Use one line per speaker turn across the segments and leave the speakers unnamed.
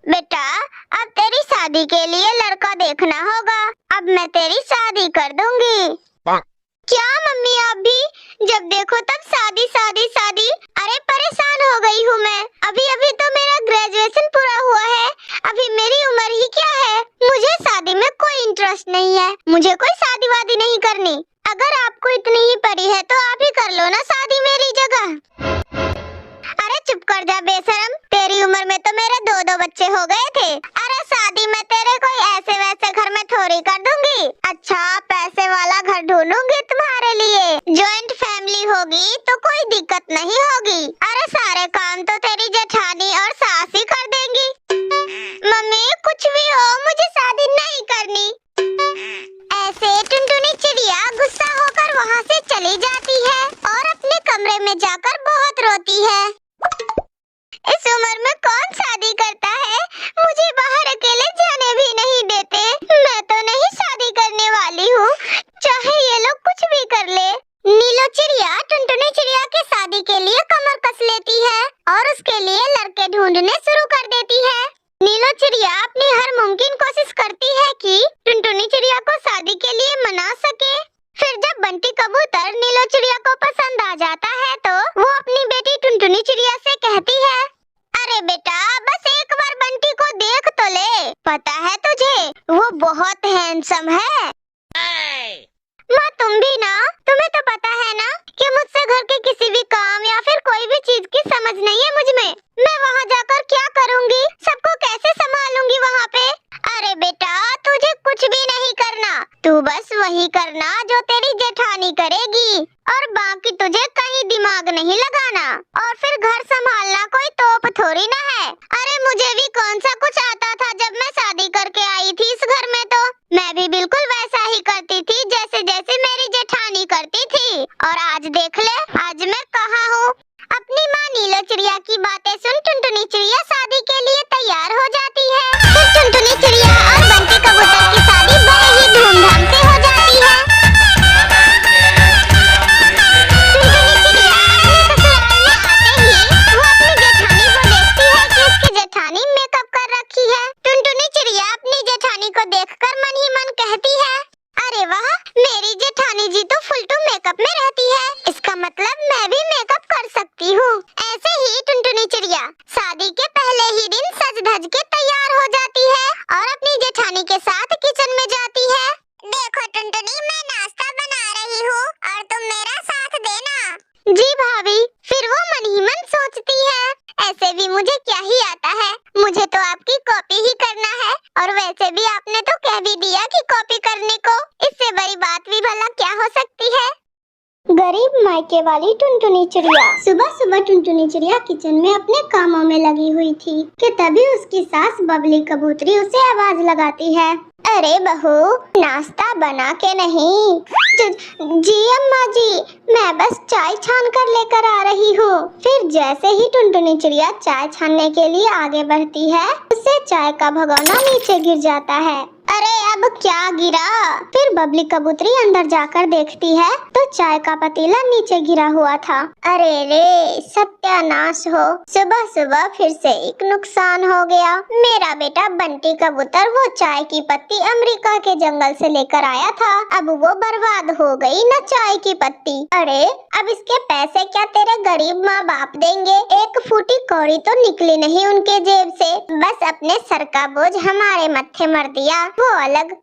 बेटा अब तेरी शादी के लिए लड़का देखना होगा। अब मैं तेरी शादी कर दूंगी। क्या मम्मी आप भी जब देखो तब शादी शादी शादी। अरे परेशान हो गई हूँ मैं। अभी अभी तो मेरा ग्रेजुएशन पूरा हुआ है। अभी मेरी उम्र ही क्या है। मुझे शादी में कोई इंटरेस्ट नहीं है। मुझे कोई शादी वादी नहीं करनी। अगर आपको इतनी ही पड़ी है तो आप ही कर लो ना शादी मेरी जगह। अरे चुप कर जा बेशरम। तेरी उम्र में तो मेरे दो दो बच्चे हो गए थे। अरे शादी में तेरे कोई ऐसे वैसे घर में थोड़ी कर दूंगी। अच्छा पैसे वाला घर ढूंढूंगी तुम्हारे लिए। जॉइंट फैमिली होगी तो कोई दिक्कत नहीं होगी। अरे सारे काम तो तेरी जेठानी और सास ही कर देंगी। मम्मी कुछ भी हो मुझे शादी नहीं करनी। ऐसे टुनटुनी चिड़िया गुस्सा होकर वहाँ से चली जाती है और अपने कमरे में जाकर बहुत रोती है। इस उम्र में कौन शादी करता है। मुझे बाहर अकेले जाने भी नहीं देते। मैं तो नहीं शादी करने वाली हूँ, चाहे ये लोग कुछ भी कर ले। नीलो चिड़िया टुनटुनी चिड़िया के शादी के लिए कमर कस लेती है और उसके लिए लड़के ढूंढने शुरू कर देती है। नीलो चिड़िया अपनी हर मुमकिन कोशिश करती है कि टुनटुनी चिड़िया को शादी के लिए मना सके। फिर जब बंटी कबूतर नीलो चिड़िया को पसंद आ जाता है तो वो अपनी बेटी टुनटुनी चिड़िया से कहती है, अरे बेटा बस एक बार बंटी को देख तो ले। पता है तुझे वो बहुत हैंडसम है। माँ तुम भी ना, तुम्हें तो पता है ना कि मुझसे घर के किसी भी काम या फिर कोई भी चीज की समझ नहीं है मुझ में। मैं वहाँ जाकर क्या करूँगी, सबको कैसे संभालूंगी वहाँ पे। अरे बेटा तुझे कुछ भी नहीं करना, तू बस वही करना जो तेरी जेठानी करेगी और बाकी तुझे कहीं दिमाग नहीं लगाना। और फिर घर संभालना कोई तोप थोड़ी ना है। अरे मुझे भी कौन सा कुछ आता था जब मैं शादी करके आई थी इस घर में। तो मैं भी बिल्कुल वैसा ही करती थी जैसे जैसे मेरी जेठानी करती थी। और आज देख ले आज मैं कहाँ हूँ। अपनी माँ नीलो चिड़िया की बातें सुन टुनटुनी चिड़िया शादी के लिए तैयार हो जाती है। फिर टुनटुनी चिड़िया और बंटी कबूतर की शादी बड़े ही धूमधाम से हो जाती है। टुनटुनी चिड़िया अपने ससुराल में आते ही वो अपनी जेठानी को देखती है कि उसकी जेठानी मेकअप कर रखी है। टुनटुनी चिड़िया अपनी जेठानी को देखकर मन ही मन कहती है, अरे वाह मेरी जेठानी जी तो फुल टू मेकअप में रहती है। इसका मतलब मैं भी मेकअप कर सकती हूँ। ऐसे ही टुनटुनी चिड़िया शादी के पहले ही दिन सज धज के तैयार हो जाती है और अपनी जेठानी के साथ किचन में जाती है। देखो टुनटुनी मैं नाश्ता बना रही हूँ और तुम मेरा साथ देना। जी भाभी। फिर वो मन ही मन सोचती है, ऐसे भी मुझे क्या ही आता है, मुझे तो आपकी कॉपी ही करना है। और वैसे भी आपने तो कह भी दिया कि कॉपी करने को, इससे बड़ी बात भी भला क्या हो सकती है। गरीब मायके वाली टुनटुनी चिड़िया। सुबह सुबह टुनटुनी चिड़िया किचन में अपने कामों में लगी हुई थी कि तभी उसकी सास बबली कबूतरी उसे आवाज लगाती है, अरे बहू नाश्ता बना के नहीं। जी अम्मा जी मैं बस चाय छान कर लेकर आ रही हूँ। फिर जैसे ही टुनटुनी चिड़िया चाय छानने के लिए आगे बढ़ती है उससे चाय का भगोना नीचे गिर जाता है। अरे अब क्या गिरा। फिर बबली कबूतरी अंदर जाकर देखती है तो चाय का पतीला नीचे गिरा हुआ था। अरे रे सत्यानाश हो, सुबह सुबह फिर से एक नुकसान हो गया। मेरा बेटा बंटी कबूतर वो चाय की पत्ती अमेरिका के जंगल से लेकर आया था, अब वो बर्बाद हो गई न चाय की पत्ती। अरे अब इसके पैसे क्या तेरे गरीब माँ बाप देंगे। एक फूटी कौड़ी तो निकली नहीं उनके जेब से, बस अपने सर का बोझ हमारे मत्थे मर दिया, वो अलग।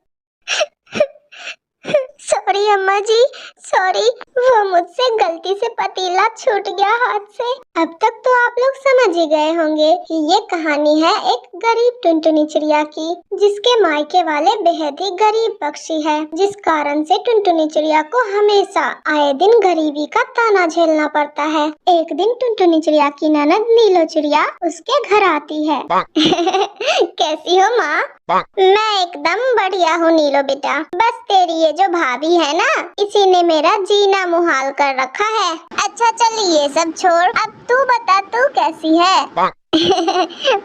सॉरी अम्मा जी सॉरी, वो मुझसे गलती से पतीला छूट गया हाथ से। अब तक तो आप लोग समझ ही गए होंगे कि ये कहानी है एक गरीब टुनटुनी चिड़िया की, जिसके मायके वाले बेहद ही गरीब पक्षी है, जिस कारण से टुनटुनी चिड़िया को हमेशा आए दिन गरीबी का ताना झेलना पड़ता है। एक दिन टुनटुनी चिड़िया की ननद नीलो चिड़िया उसके घर आती है। कैसी हो माँ? मैं एकदम बढ़िया हूँ नीलो बेटा, बस तेरी ये जो भाभी है ना इसी ने मेरा जीना मुहाल कर रखा है। अच्छा चल ये सब छोड़, अब तू बता तू कैसी है?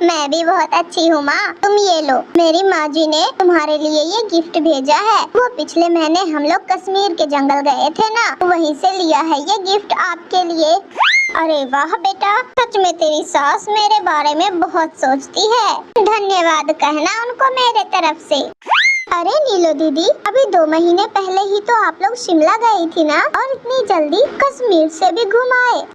मैं भी बहुत अच्छी हूँ माँ। तुम ये लो, मेरी माँ जी ने तुम्हारे लिए ये गिफ्ट भेजा है। वो पिछले महीने हम लोग कश्मीर के जंगल गए थे ना, वहीं से लिया है ये गिफ्ट आपके लिए। अरे वाह बेटा, सच में तेरी सास मेरे बारे में बहुत सोचती है। धन्यवाद कहना उनको मेरे तरफ से। अरे नीलो दीदी, अभी 2 महीने पहले ही तो आप लोग शिमला गई थी ना, और इतनी जल्दी कश्मीर से भी घूम आए।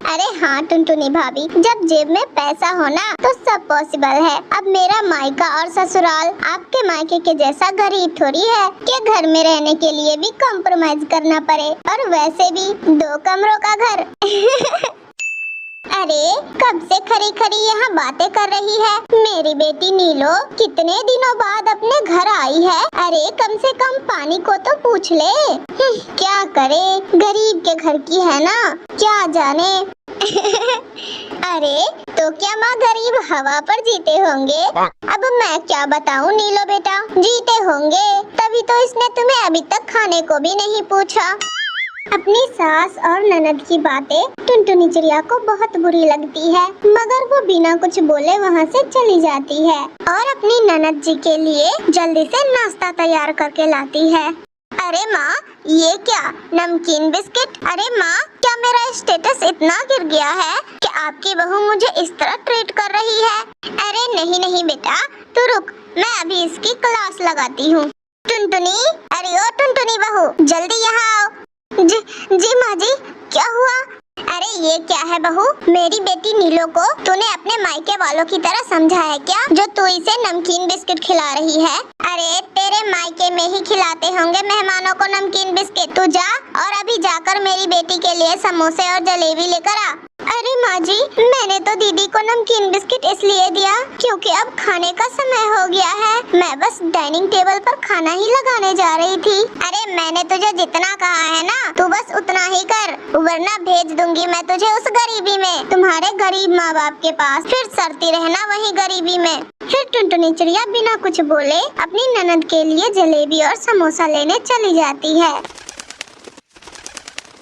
अरे हाँ टुनटुनी भाभी, जब जेब में पैसा हो ना तो सब पॉसिबल है। अब मेरा मायका और ससुराल आपके मायके के जैसा गरीब थोड़ी है कि घर में रहने के लिए भी कॉम्प्रोमाइज करना पड़े, और वैसे भी 2 कमरों का घर। अरे कब से खरी खरी यहाँ बातें कर रही है मेरी बेटी नीलो, कितने दिनों बाद अपने घर आई है। अरे कम से कम पानी को तो पूछ ले। क्या करे, गरीब के घर की है ना, क्या जाने। अरे तो क्या माँ गरीब हवा पर जीते होंगे? अब मैं क्या बताऊँ नीलो बेटा, जीते होंगे, तभी तो इसने तुम्हें अभी तक खाने को भी नहीं पूछा। अपनी सास और ननद की बातें टुनटुनी चिड़िया को बहुत बुरी लगती है, मगर वो बिना कुछ बोले वहाँ से चली जाती है और अपनी ननद जी के लिए जल्दी से नाश्ता तैयार करके लाती है। अरे माँ, ये क्या नमकीन बिस्किट? अरे माँ, क्या मेरा स्टेटस इतना गिर गया है कि आपकी बहू मुझे इस तरह ट्रीट कर रही है? अरे नहीं नहीं बेटा, तू रुक, मैं अभी इसकी क्लास लगाती हूँ। टुनटुनी, अरे ओ टुनटुनी बहू, जल्दी यहाँ आओ। जी माँ जी, क्या हुआ? अरे ये क्या है बहू, मेरी बेटी नीलो को तूने अपने मायके वालों की तरह समझा है क्या, जो तू इसे नमकीन बिस्किट खिला रही है? अरे तेरे मायके में ही खिलाते होंगे मेहमानों को नमकीन बिस्किट। तू जा और अभी जाकर मेरी बेटी के लिए समोसे और जलेबी लेकर आ। अरे माँ जी, मैंने तो दीदी को नमकीन बिस्किट इसलिए दिया क्योंकि अब खाने का समय हो गया है। मैं बस डाइनिंग टेबल पर खाना ही लगाने जा रही थी। अरे मैंने तुझे जितना कहा है ना, तू बस उतना ही कर, वरना भेज दूंगी मैं तुझे उस गरीबी में, तुम्हारे गरीब माँ बाप के पास, फिर सरती रहना वही गरीबी में। फिर टुनटुनी चिड़िया बिना कुछ बोले अपनी ननद के लिए जलेबी और समोसा लेने चली जाती है।